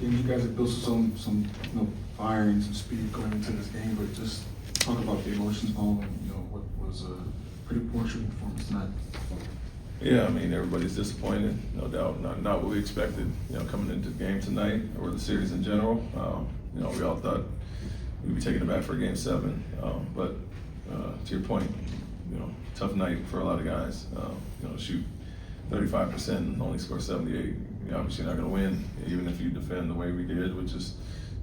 games. You guys have built some fire and some speed going into this game, but just talk about the emotions involved and, what was a pretty poor shooting performance tonight. Yeah, I mean, everybody's disappointed, no doubt. Not what we expected, coming into the game tonight or the series in general. We all thought we'd be taking it back for Game 7, but to your point, tough night for a lot of guys. Shoot 35% and only score 78. You're obviously not going to win, even if you defend the way we did, which is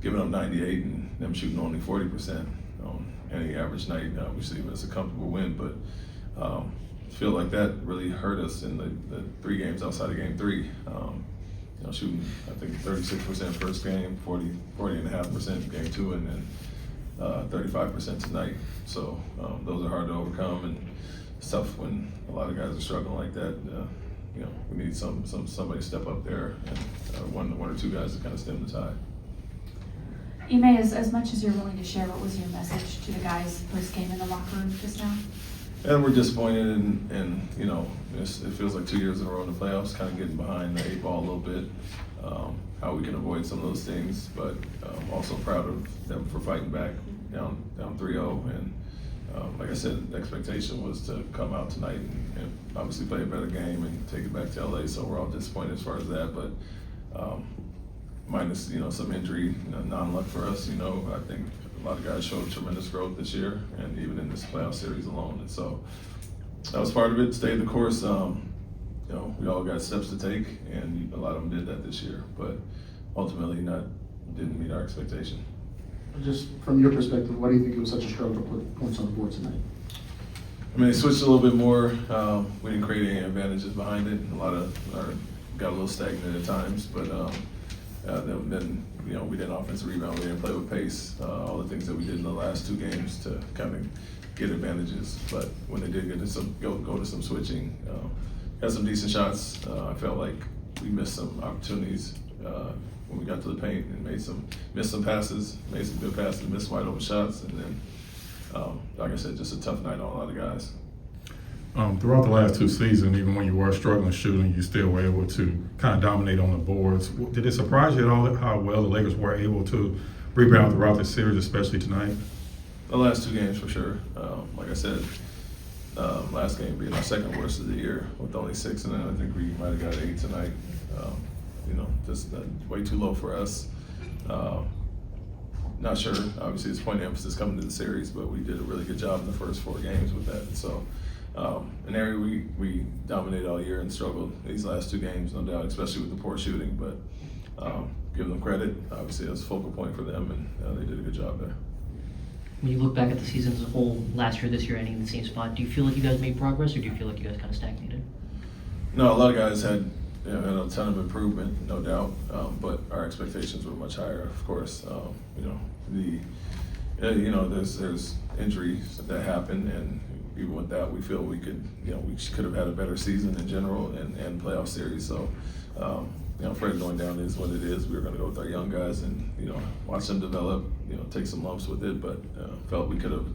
giving up 98 and them shooting only 40% on any average night. Obviously, it's a comfortable win, but feel like that really hurt us in the 3 games outside of Game 3. Shooting, I think, 36% first game, 40.5% Game 2, and then 35% tonight. So those are hard to overcome, and it's tough when a lot of guys are struggling like that. We need somebody to step up there, and one or two guys to kind of stem the tide. Ime, as much as you're willing to share, what was your message to the guys post-game in the locker room just now? And we're disappointed, and it feels like 2 years in a row in the playoffs, kind of getting behind the 8 ball a little bit. How we can avoid some of those things, but also proud of them for fighting back down 3-0. And like I said, the expectation was to come out tonight and obviously play a better game and take it back to LA. So we're all disappointed as far as that, but minus some injury, non-luck for us. I think a lot of guys showed tremendous growth this year, and even in this playoff series alone. And so that was part of it. Stayed the course. We all got steps to take, and a lot of them did that this year, but ultimately didn't meet our expectation. Just from your perspective, why do you think it was such a struggle to put points on the board tonight? I mean, they switched a little bit more. We didn't create any advantages behind it. Got a little stagnant at times, but then we didn't offensive rebound. We didn't play with pace. All the things that we did in the last 2 games to kind of get advantages. But when they did get to go to some switching, had some decent shots. I felt like we missed some opportunities when we got to the paint and missed some passes, made some good passes, missed wide open shots, and then, like I said, just a tough night on a lot of guys. Throughout the last 2 seasons, even when you were struggling shooting, you still were able to kind of dominate on the boards. Did it surprise you at all how well the Lakers were able to rebound throughout the series, especially tonight? The last 2 games for sure. Like I said, last game being our second worst of the year with only 6, and then I think we might have got 8 tonight. Just way too low for us. Not sure, obviously it's point of emphasis coming to the series, but we did a really good job in the first 4 games with that. So an area we dominated all year and struggled these last 2 games, no doubt, especially with the poor shooting, but give them credit. Obviously it was a focal point for them, and they did a good job there. When you look back at the season as a whole, last year, this year, ending in the same spot, do you feel like you guys made progress, or do you feel like you guys kind of stagnated? No, a lot of guys had a ton of improvement, no doubt, but our expectations were much higher, of course. There's injuries that happen, and even with that, we feel we could have had a better season in general and playoff series. So, Fred going down is what it is. We were going to go with our young guys and watch them develop, take some lumps with it, but felt we could have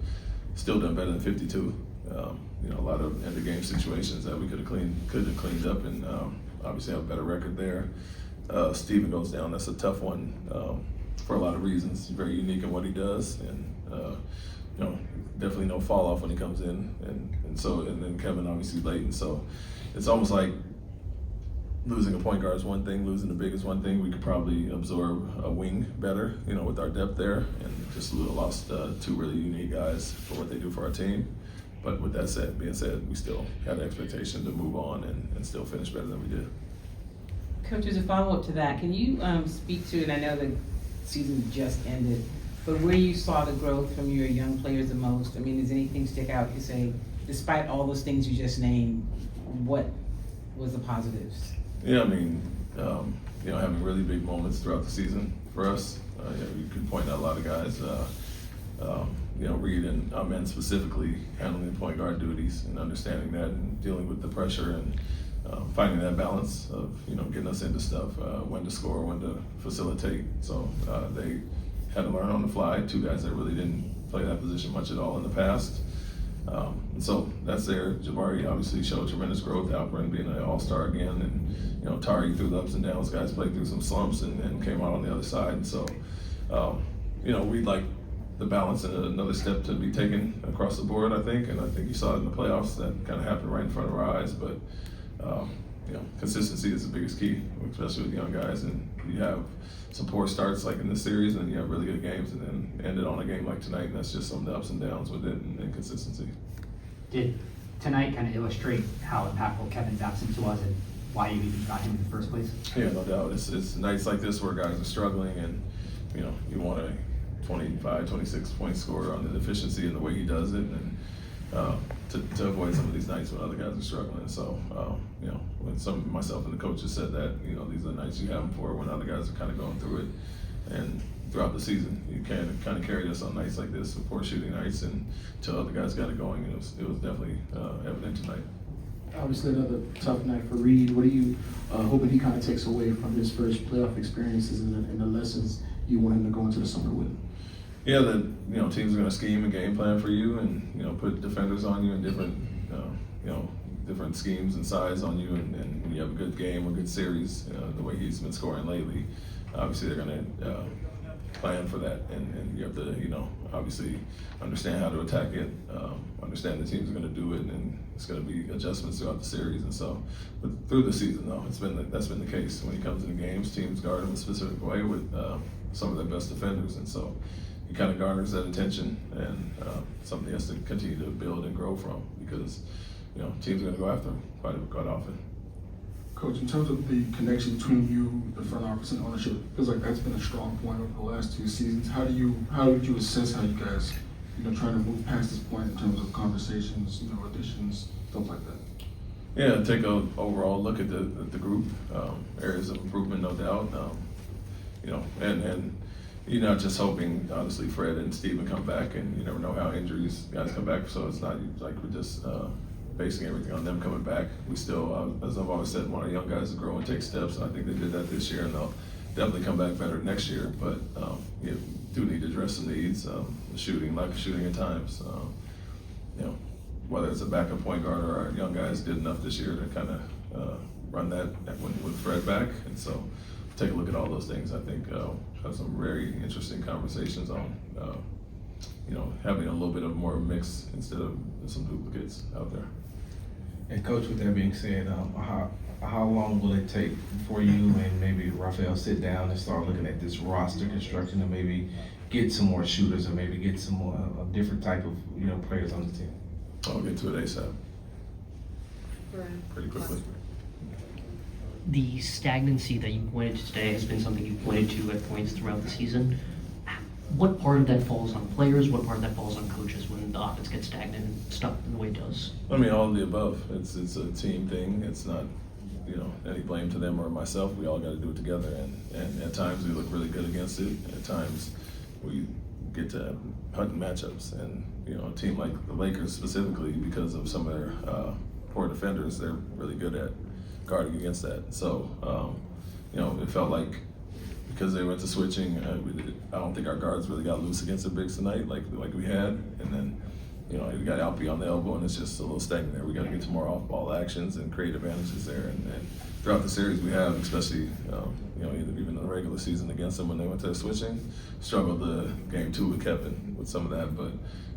still done better than 52. A lot of end of game situations that we could have cleaned up, and obviously have a better record there. Steven goes down. That's a tough one for a lot of reasons. He's very unique in what he does, and definitely no fall off when he comes in, and then Kevin obviously late, and so it's almost like losing a point guard is one thing, losing the big is one thing. We could probably absorb a wing better, with our depth there, and just lost 2 really unique guys for what they do for our team. But with that being said, we still had an expectation to move on and still finish better than we did. Coach, as a follow-up to that, can you speak to, and I know the season just ended, but where you saw the growth from your young players the most? I mean, does anything stick out? You say, despite all those things you just named, what was the positives? Yeah, I mean, having really big moments throughout the season for us. You could point out a lot of guys. Reed and Amen specifically handling the point guard duties and understanding that and dealing with the pressure and finding that balance of getting us into stuff, when to score, when to facilitate. So they had to learn on the fly. 2 guys that really didn't play that position much at all in the past. And so that's there. Jabari obviously showed tremendous growth. Alperin being an all-star again, and Tari through the ups and downs. Guys played through some slumps and came out on the other side. And so, we'd like the balance and another step to be taken across the board, I think. And I think you saw it in the playoffs. That kind of happened right in front of our eyes. But consistency is the biggest key, especially with young guys. And you have some poor starts like in this series, and you have really good games, and then end it on a game like tonight. And that's just some of the ups and downs with it and consistency. Did tonight kind of illustrate how impactful Kevin's absence was and why you even got him in the first place? Yeah, no doubt. It's nights like this where guys are struggling, and you want a 25, 26 point scorer on the efficiency and the way he does it, and to avoid some of these nights when other guys are struggling. So, when myself and the coaches said that, these are the nights you have them for when other guys are kind of going through it. And throughout the season, you can kind of carry us on nights like this, poor shooting nights, and until other guys got it going. It was definitely evident tonight. Obviously, another tough night for Reed. What are you hoping he kind of takes away from his first playoff experiences and the lessons you want him to go into the summer with? Yeah, that teams are going to scheme and game plan for you, and put defenders on you in different different schemes and size on you, and when you have a good game or good series, the way he's been scoring lately, obviously they're going to plan for that, and you have to obviously understand how to attack it, understand the teams are going to do it, and it's going to be adjustments throughout the series. And so, but through the season though, that's been the case. When he comes into games, teams guard him a specific way with some of their best defenders, and so he kind of garners that attention, and something he has to continue to build and grow from, because teams are going to go after him quite often. Coach, in terms of the connection between you, the front office, and ownership, it feels like that's been a strong point over the last 2 seasons. How would you assess how you guys, trying to move past this point in terms of conversations, additions, stuff like that? Yeah, take an overall look at the group, areas of improvement, no doubt. And you're not just hoping, honestly, Fred and Steven come back, and you never know how injuries guys come back. So it's not like we're just basing everything on them coming back. We still, as I've always said, want our young guys to grow and take steps. And I think they did that this year, and they'll definitely come back better next year. But you do need to address some needs, shooting, lack of shooting at times. Whether it's a backup point guard or our young guys did enough this year to kind of run that with Fred back. And so take a look at all those things. I think have some very interesting conversations on having a little bit of more mix instead of some duplicates out there. And Coach, with that being said, how long will it take for you and maybe Raphael sit down and start looking at this roster construction and maybe get some more shooters or maybe get some more a different type of players on the team? I'll get to it ASAP. Pretty quickly. The stagnancy that you pointed to today has been something you pointed to at points throughout the season. What part of that falls on players? What part of that falls on coaches when the offense gets stagnant and stuck in the way it does? I mean, all of the above. It's a team thing. It's not any blame to them or myself. We all got to do it together. And at times we look really good against it. At times we get to hunting matchups. And a team like the Lakers specifically, because of some of their poor defenders, they're really good at guarding against that. So it felt like, because they went to switching, I don't think our guards really got loose against the bigs tonight like we had. And then, we got Alpi on the elbow, and it's just a little stagnant there. We got to get to more off-ball actions and create advantages there. And throughout the series we have, especially, even in the regular season against them when they went to switching, struggled the game 2 with Kevin with some of that. But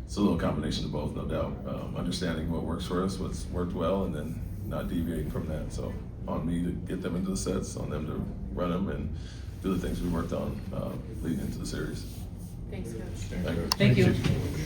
it's a little combination of both, no doubt. Understanding what works for us, what's worked well, and then not deviating from that. So on me to get them into the sets, on them to run them, and do the things we worked on leading into the series. Thanks, Coach. Thank you. Thank you.